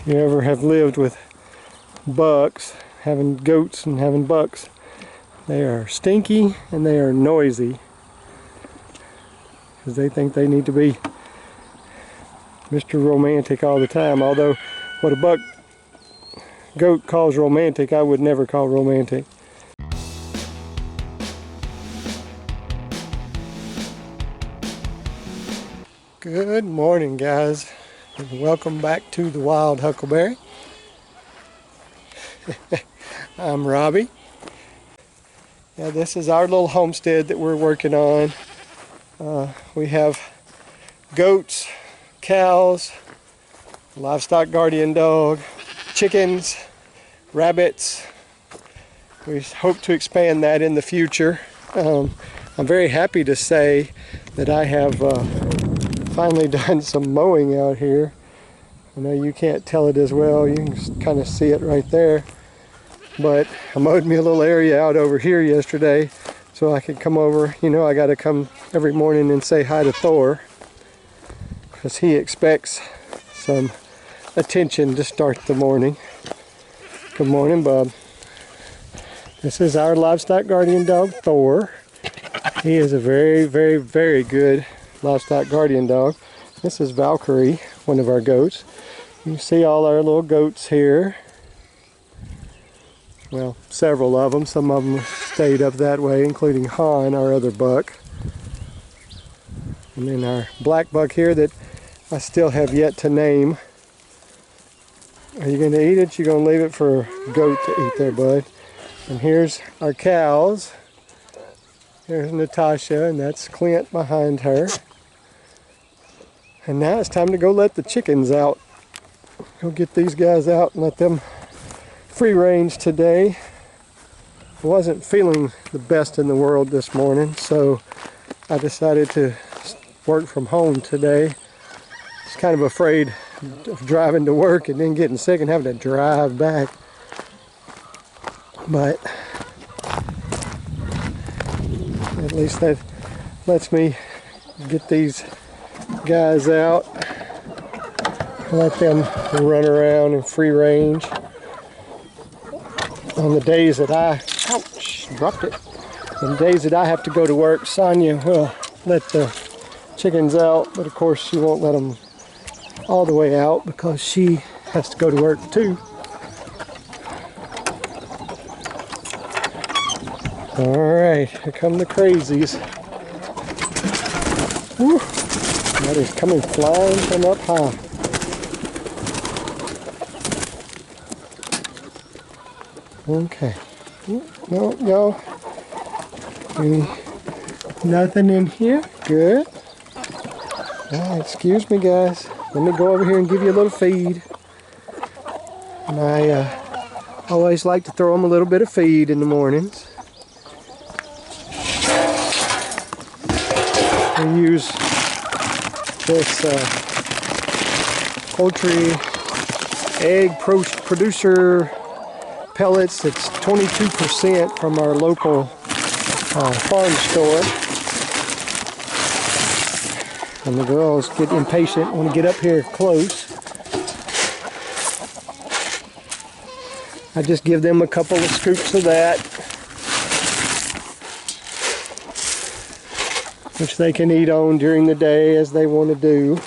You ever have lived with bucks, having goats and having bucks? They are stinky and they are noisy because they think they need to be Mr. Romantic all the time. Although what a goat calls romantic, I would never call romantic. Good morning, guys, and welcome back to the Wild Huckleberry. I'm Robbie. Yeah, this is our little homestead that we're working on. We have goats, cows, livestock guardian dog, chickens, rabbits. We hope to expand that in the future. I'm very happy to say that I have finally done some mowing out here. I know you can't tell it as well, you can kind of see it right there. But I mowed me a little area out over here yesterday so I could come over. You know, I got to come every morning and say hi to Thor because he expects some attention to start the morning. Good morning, bub. This is our livestock guardian dog, Thor. He is a very, very, very good livestock guardian dog. This is Valkyrie, one of our goats. You see all our little goats here. Well, several of them. Some of them stayed up that way, including Han, our other buck. And then our black buck here that I still have yet to name. Are you going to eat it? You're going to leave it for a goat to eat there, bud. And here's our cows. There's Natasha, and that's Clint behind her. And now it's time to go let the chickens out. Go get these guys out and let them free range today. I wasn't feeling the best in the world this morning, so I decided to work from home today. I was kind of afraid of driving to work and then getting sick and having to drive back. But at least that lets me get these guys out, let them run around in free range. On the days that dropped it. On the days that I have to go to work, Sonia will let the chickens out, but of course she won't let them all the way out because she has to go to work too. All right, here come the crazies. Woo. That is coming flying from up high. Okay. No. Nothing in here. Good. Excuse me, guys. Let me go over here and give you a little feed. And I always like to throw them a little bit of feed in the mornings. I use this poultry egg producer pellets. It's 22% from our local farm store. And the girls get impatient, want to get up here close. I just give them a couple of scoops of that, which they can eat on during the day as they want to do.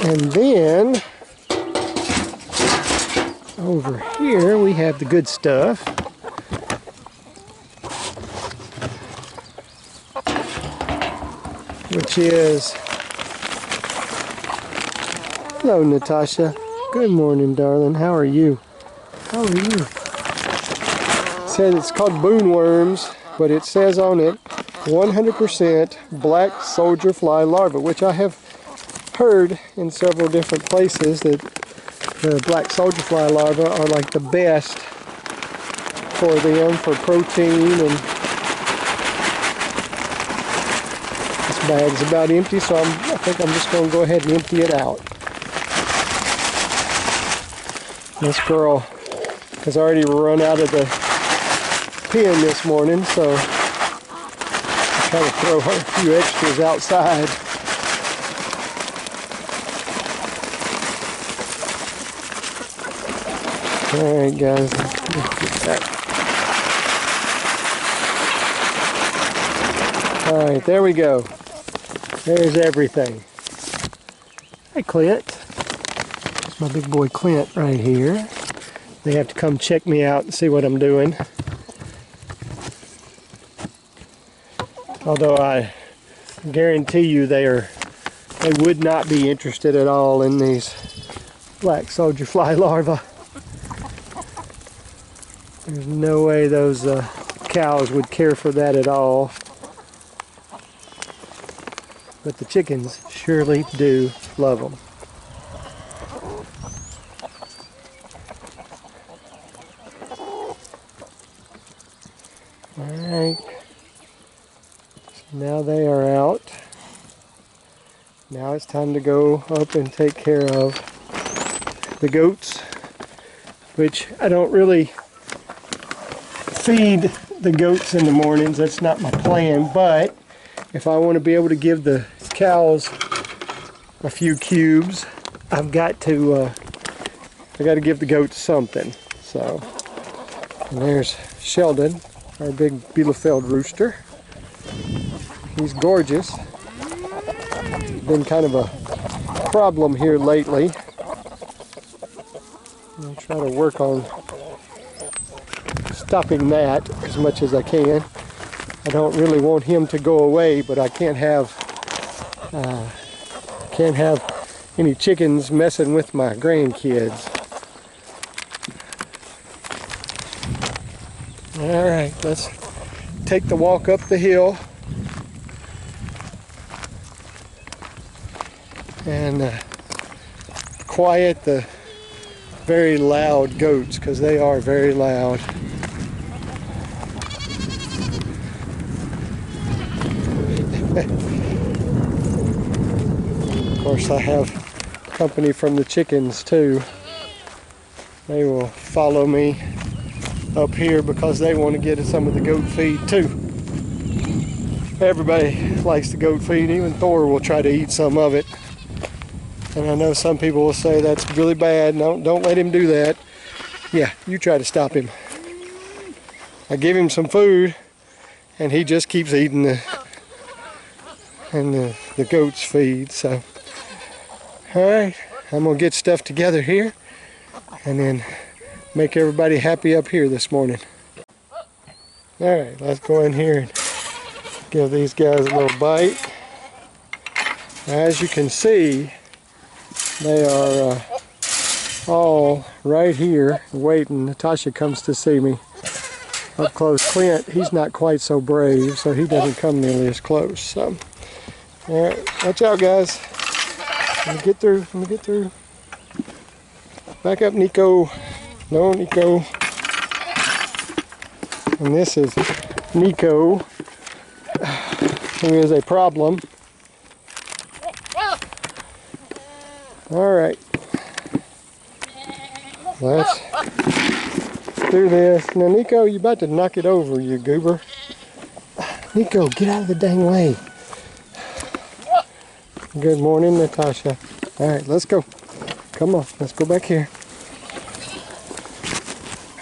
And then over here we have the good stuff. Which is, hello Natasha. Good morning, darling. How are you? How are you? It says it's called boonworms, but it says on it 100% black soldier fly larvae, which I have heard in several different places that the black soldier fly larvae are like the best for them for protein. And this bag's about empty, so I think I'm just going to go ahead and empty it out. This girl has already run out of the pen this morning, so I try to throw her a few extras outside. Alright guys, let's get that. Alright, there we go. There's everything. Hey Clint. That's my big boy Clint right here. They have to come check me out and see what I'm doing. Although I guarantee you they would not be interested at all in these black soldier fly larvae. There's no way those cows would care for that at all. But the chickens surely do love them. Alright. So now they are out. Now it's time to go up and take care of the goats, which I don't really feed the goats in the mornings. That's not my plan, but if I want to be able to give the cows a few cubes, I got to give the goats something. So, and there's Sheldon, our big Bielefeld rooster. He's gorgeous. Been kind of a problem here lately. I'll try to work on stopping that as much as I can. I don't really want him to go away, but I can't have any chickens messing with my grandkids. All right, let's take the walk up the hill and quiet the very loud goats, because they are very loud. Of course, I have company from the chickens too. They will follow me up here because they want to get some of the goat feed too. Everybody likes the goat feed. Even Thor will try to eat some of it. And I know some people will say that's really bad. No, don't let him do that. Yeah, you try to stop him. I give him some food and he just keeps eating the goat's feed. So, alright, I'm gonna get stuff together here and then make everybody happy up here this morning. Alright, let's go in here and give these guys a little bite. As you can see, they are all right here waiting. Natasha comes to see me up close. Clint, he's not quite so brave, so he doesn't come nearly as close. So, all right, watch out, guys. Let me get through. Let me get through. Back up, Nico. No, Nico. And this is Nico, who is a problem. All right, let's do this. Now, Nico, you're about to knock it over, you goober. Nico, get out of the dang way. Good morning, Natasha. All right, let's go. Come on, let's go back here.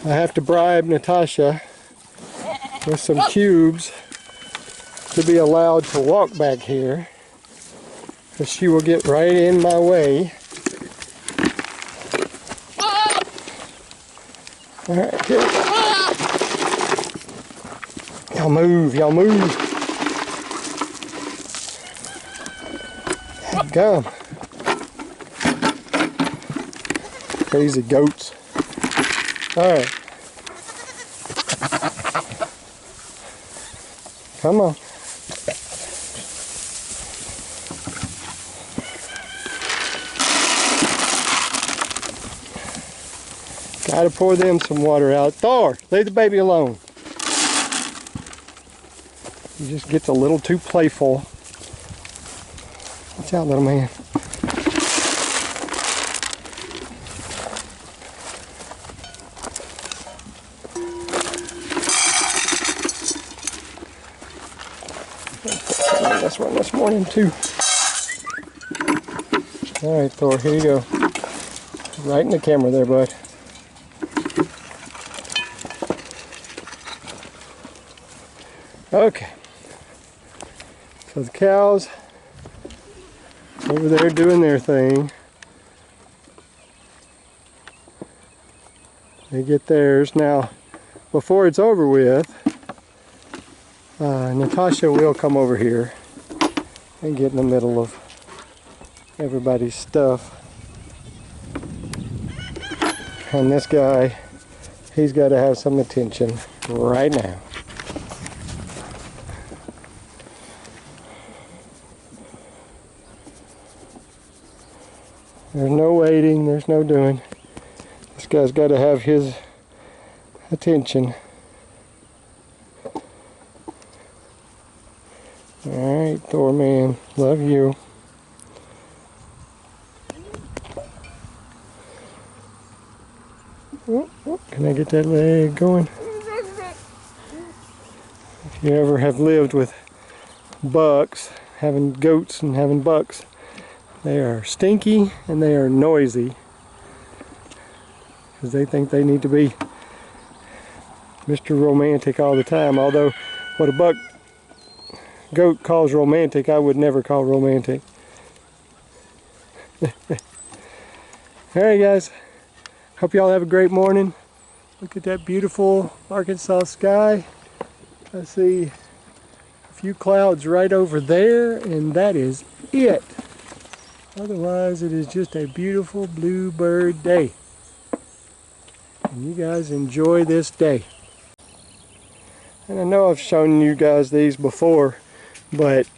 I have to bribe Natasha with some cubes to be allowed to walk back here, because she will get right in my way. All right, here we go. Y'all move, y'all move. Gum. Crazy goats. All right. Come on. Gotta pour them some water out. Thor, leave the baby alone. He just gets a little too playful. Watch out, little man. This one this morning too. All right, Thor, here you go. Right in the camera there, bud. Okay. So the cows over there doing their thing. They get theirs. Now, before it's over with, Natasha will come over here and get in the middle of everybody's stuff. And this guy, he's got to have some attention right now. There's no waiting, there's no doing. This guy's got to have his attention. Alright, Thor man, love you. Can I get that leg going? If you ever have lived with bucks, having goats and having bucks, they are stinky and they are noisy because they think they need to be Mr. Romantic all the time. Although what a goat calls romantic, I would never call romantic. Alright guys, hope y'all have a great morning. Look at that beautiful Arkansas sky. I see a few clouds right over there, and that is it. Otherwise, it is just a beautiful bluebird day. And you guys enjoy this day. And I know I've shown you guys these before, but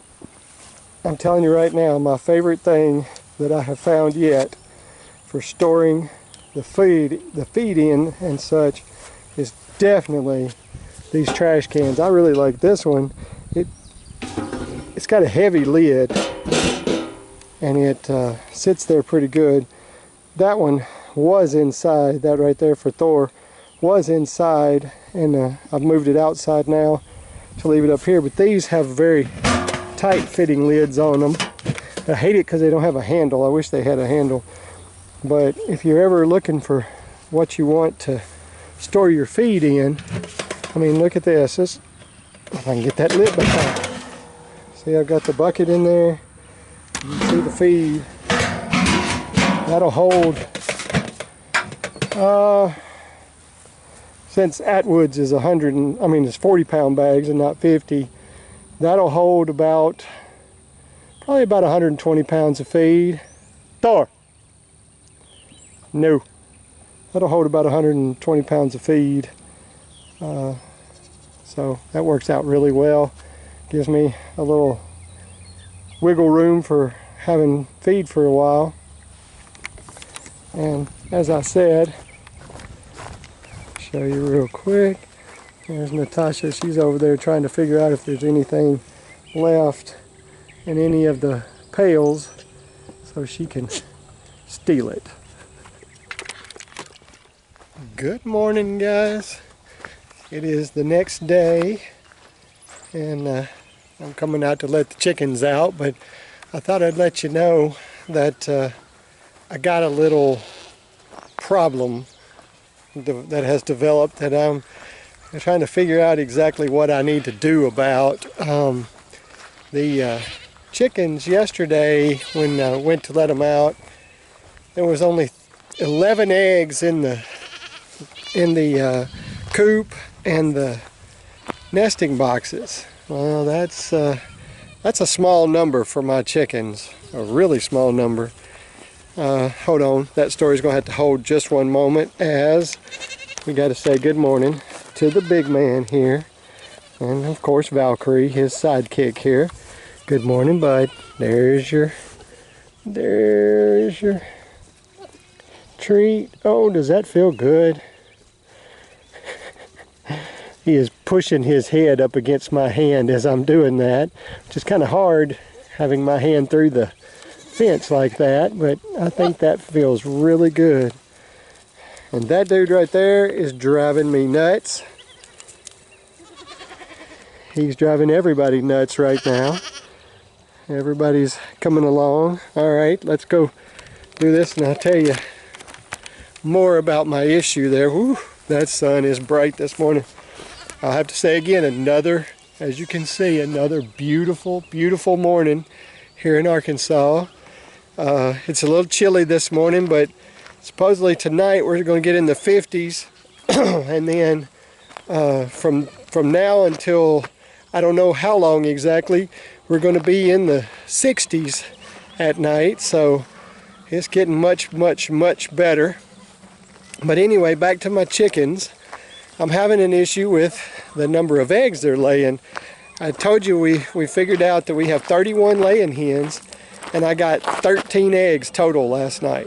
I'm telling you right now, my favorite thing that I have found yet for storing the feed in and such is definitely these trash cans. I really like this one. It's got a heavy lid and it sits there pretty good. That one was inside, that right there for Thor was inside, and I've moved it outside now to leave it up here, but these have very tight fitting lids on them. I hate it because they don't have a handle. I wish they had a handle. But if you're ever looking for what you want to store your feed in, I mean, look at this. If I can get that lid back on. See, I've got the bucket in there. You can see the feed. That'll hold, since Atwood's is it's 40-pound bags and not 50, that'll hold probably about 120 pounds of feed. Thor! No. That'll hold about 120 pounds of feed. So that works out really well. Gives me a little wiggle room for having feed for a while. And as I said, show you real quick. There's Natasha. She's over there trying to figure out if there's anything left in any of the pails so she can steal it. Good morning, guys. It is the next day, and I'm coming out to let the chickens out, but I thought I'd let you know that I got a little problem that has developed that I'm trying to figure out exactly what I need to do about. The chickens yesterday, when I went to let them out, there was only 11 eggs in the coop and the nesting boxes. Well, that's a small number for my chickens, a really small number. Hold on, that story's gonna have to hold just one moment, as we got to say good morning to the big man here, and of course Valkyrie, his sidekick here. Good morning, bud. There's your treat. Oh, does that feel good? He is pushing his head up against my hand as I'm doing that, which is kind of hard having my hand through the fence like that, but I think that feels really good. And that dude right there is driving me nuts. He's driving everybody nuts right now. Everybody's coming along. All right, let's go do this and I'll tell you more about my issue there. Woo, that sun is bright this morning. I'll have to say again, another as you can see, another beautiful, beautiful morning here in Arkansas. It's a little chilly this morning, but supposedly tonight we're going to get in the 50s, and then from now until I don't know how long exactly, we're going to be in the 60s at night. So it's getting much, much, much better. But anyway, back to my chickens. I'm having an issue with the number of eggs they're laying. I told you we figured out that we have 31 laying hens, and I got 13 eggs total last night.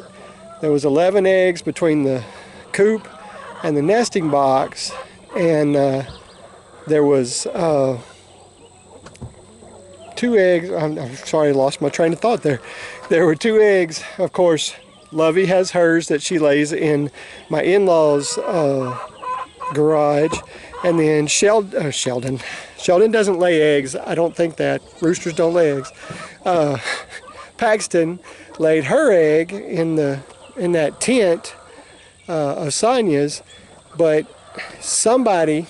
There was 11 eggs between the coop and the nesting box, and there was 2 eggs. I'm sorry, I lost my train of thought there. There were 2 eggs. Of course, Lovey has hers that she lays in my in-laws' garage, and then Sheldon doesn't lay eggs. I don't think that. Roosters don't lay eggs. Paxton laid her egg in that tent of Sonia's, but somebody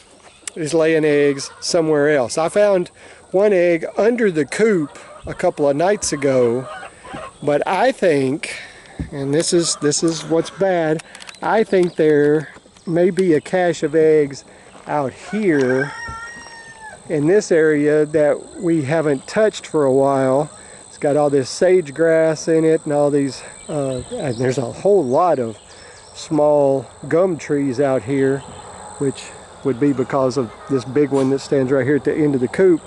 is laying eggs somewhere else. I found one egg under the coop a couple of nights ago, but I think, and this is what's bad, I think there may be a cache of eggs out here in this area that we haven't touched for a while. It's got all this sage grass in it and all these, and there's a whole lot of small gum trees out here, which would be because of this big one that stands right here at the end of the coop.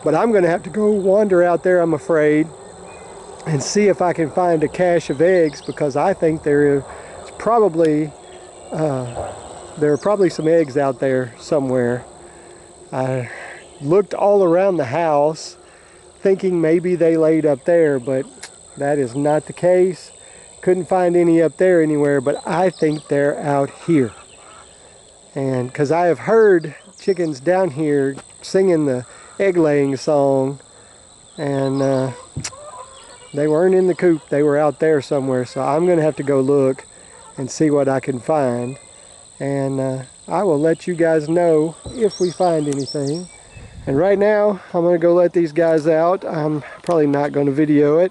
But I'm going to have to go wander out there, I'm afraid, and see if I can find a cache of eggs, because I think there are probably some eggs out there somewhere. I looked all around the house thinking maybe they laid up there, but that is not the case. Couldn't find any up there anywhere, but I think they're out here. And because I have heard chickens down here singing the egg laying song, and they weren't in the coop, they were out there somewhere. So I'm going to have to go look and see what I can find, and I will let you guys know if we find anything. And right now I'm going to go let these guys out. I'm probably not going to video it.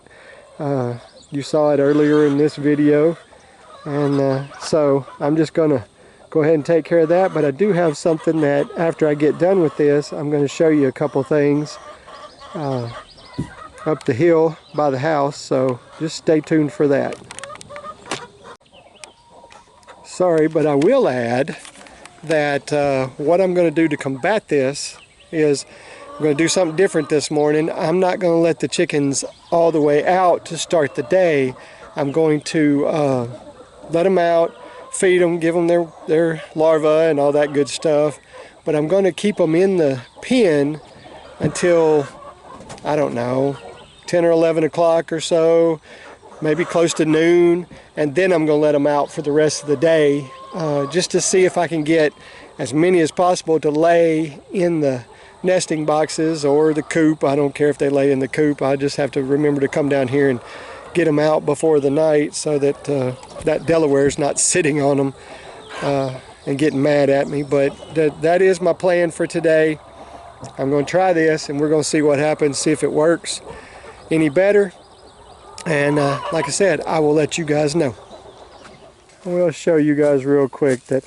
You saw it earlier in this video, and so I'm just going to go ahead and take care of that. But I do have something that after I get done with this, I'm going to show you a couple things up the hill by the house, so just stay tuned for that. Sorry, but I will add that what I'm going to do to combat this is I'm going to do something different this morning. I'm not going to let the chickens all the way out to start the day. I'm going to let them out, feed them, give them their larvae and all that good stuff. But I'm going to keep them in the pen until, I don't know, 10 or 11 o'clock or so, maybe close to noon, and then I'm going to let them out for the rest of the day, just to see if I can get as many as possible to lay in the nesting boxes or the coop. I don't care if they lay in the coop. I just have to remember to come down here and get them out before the night, so that that Delaware's not sitting on them and getting mad at me. But that is my plan for today. I'm going to try this, and we're going to see what happens, see if it works any better. And like I said, I will let you guys know. We'll show you guys real quick that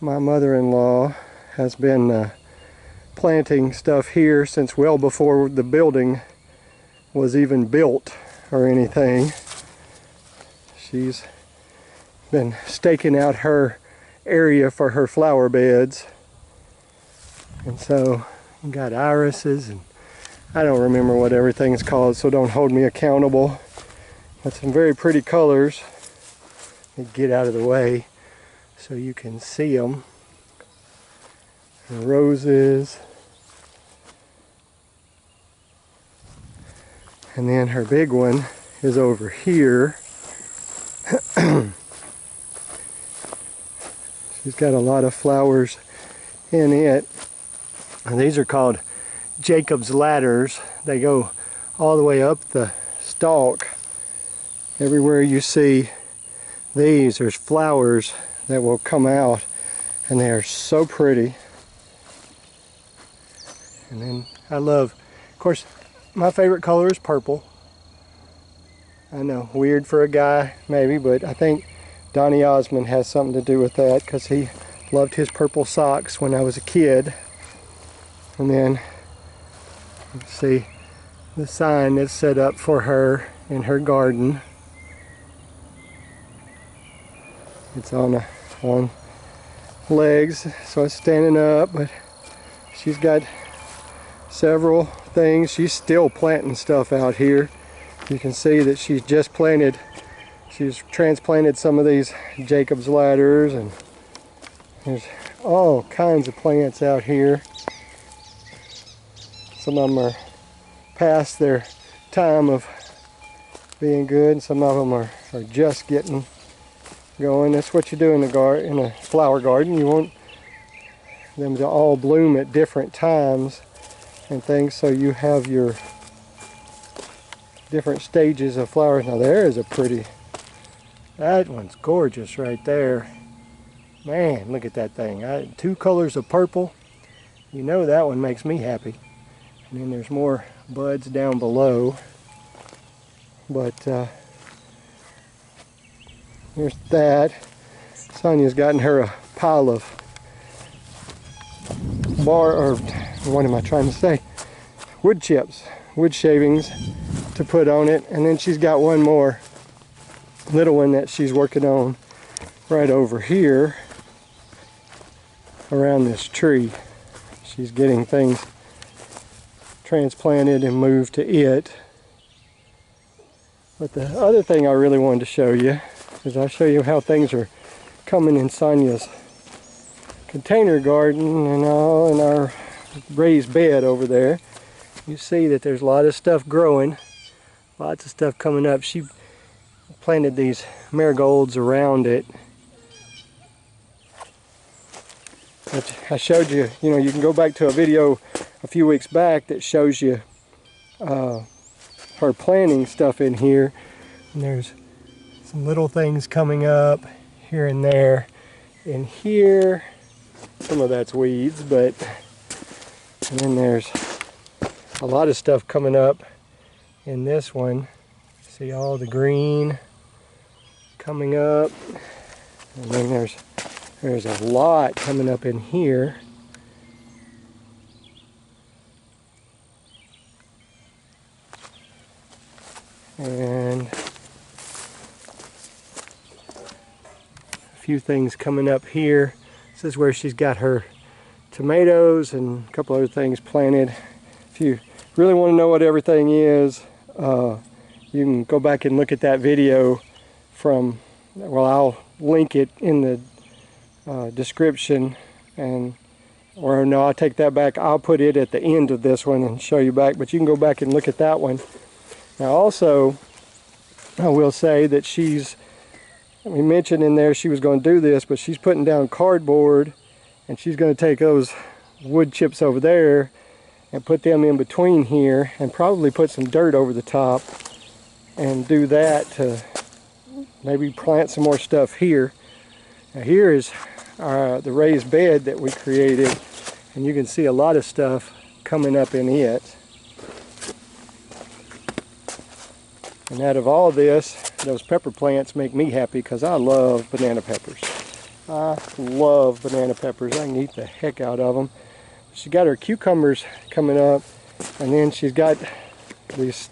my mother-in-law has been planting stuff here since well before the building was even built or anything. She's been staking out her area for her flower beds. And so you got irises, and I don't remember what everything's called, so don't hold me accountable. Got some very pretty colors. Let me get out of the way so you can see them. And roses. And then her big one is over here. She's got a lot of flowers in it. And these are called Jacob's ladders. They go all the way up the stalk. Everywhere you see these, there's flowers that will come out, and they are so pretty. And then I love, of course, my favorite color is purple. I know, weird for a guy maybe, but I think Donny Osmond has something to do with that because he loved his purple socks when I was a kid. And then, let's see, the sign that's set up for her in her garden. It's on legs, so it's standing up, but she's got several things. She's still planting stuff out here. You can see that she's transplanted some of these Jacob's ladders, and there's all kinds of plants out here. Some of them are past their time of being good, some of them are just getting going. That's what you do in a flower garden. You want them to all bloom at different times and things, so you have your different stages of flowers. Now there is that one's gorgeous right there. Man, look at that thing. 2 colors of purple. You know that one makes me happy. And then there's more buds down below. But there's that. Sonia's gotten her a pile of wood chips, wood shavings to put on it. And then she's got one more little one that she's working on right over here around this tree. She's getting things transplanted and moved to it. But the other thing I really wanted to show you is I'll show you how things are coming in Sonia's container garden and all in our raised bed over there. You see that there's a lot of stuff growing, lots of stuff coming up. She planted these marigolds around it. But I showed you, you can go back to a video a few weeks back that shows you her planting stuff in here. And there's some little things coming up here and there. In here, some of that's weeds, and then there's a lot of stuff coming up in this one. See all the green coming up, and then there's a lot coming up in here. And a few things coming up here. This is where she's got her tomatoes and a couple other things planted. If you really want to know what everything is, you can go back and look at that video I'll link it in the description, I'll take that back. I'll put it at the end of this one and show you back, but you can go back and look at that one. Now also, I will say that we mentioned in there she was going to do this, but she's putting down cardboard, and she's going to take those wood chips over there and put them in between here, and probably put some dirt over the top and do that to maybe plant some more stuff here. Now here is the raised bed that we created, and you can see a lot of stuff coming up in it. And out of all this, those pepper plants make me happy because I love banana peppers. I love banana peppers. I can eat the heck out of them. She got her cucumbers coming up, and then she's got these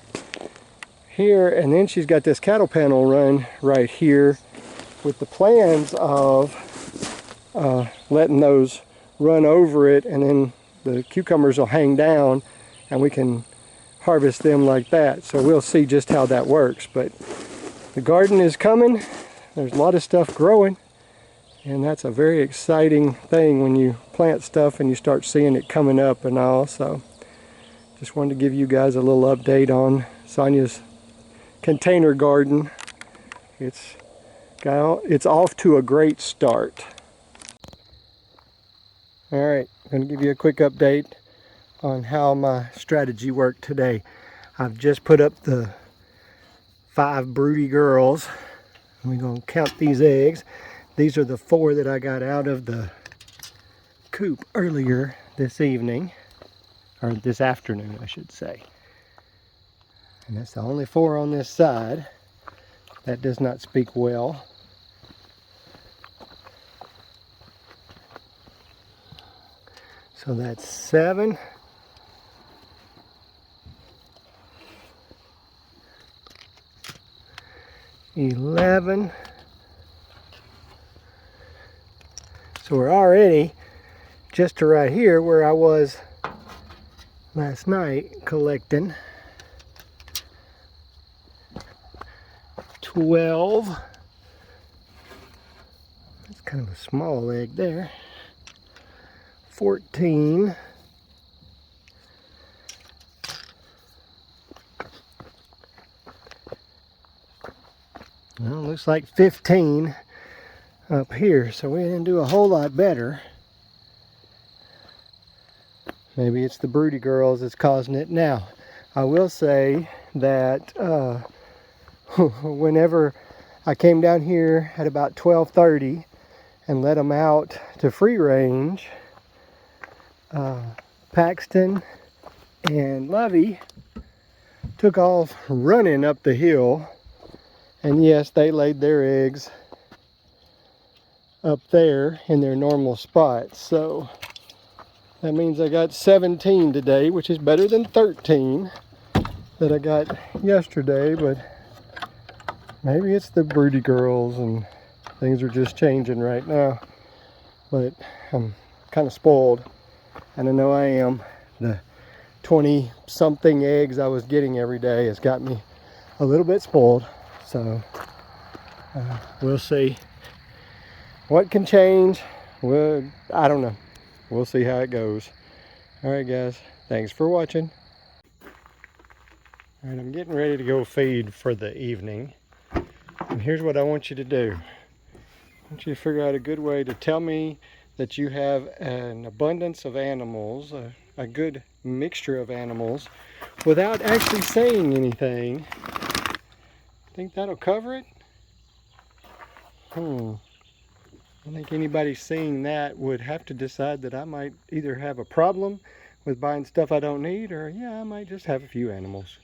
here, and then she's got this cattle panel run right here with the plans of letting those run over it, and then the cucumbers will hang down and we can harvest them like that. So we'll see just how that works. But the garden is coming. There's a lot of stuff growing, and that's a very exciting thing when you plant stuff and you start seeing it coming up and all. So just wanted to give you guys a little update on Sonia's container garden. It's off to a great start. Alright, I'm going to give you a quick update on how my strategy worked today. I've just put up the 5 broody girls. We're going to count these eggs. These are the 4 that I got out of the coop earlier this evening, or this afternoon, I should say. And that's the only 4 on this side. That does not speak well. So that's 7. $11. So we're already just to right here where I was last night collecting. 12. That's kind of a small egg there. 14. Well, looks like 15 up here, so we didn't do a whole lot better. Maybe it's the broody girls that's causing it. Now, I will say that whenever I came down here at about 12:30 and let them out to free range, Paxton and Lovey took off running up the hill, and yes, they laid their eggs up there in their normal spots. So that means I got 17 today, which is better than 13 that I got yesterday, but maybe it's the broody girls and things are just changing right now. But I'm kind of spoiled, and I know I am. The 20 something eggs I was getting every day has got me a little bit spoiled. So we'll see what can change. Well, I don't know. We'll see how it goes. All right, guys, thanks for watching. All right, I'm getting ready to go feed for the evening, and here's what I want you to do. I want you to figure out a good way to tell me that you have an abundance of animals, a good mixture of animals, without actually saying anything. Think that'll cover it? I think anybody seeing that would have to decide that I might either have a problem with buying stuff I don't need, or yeah, I might just have a few animals.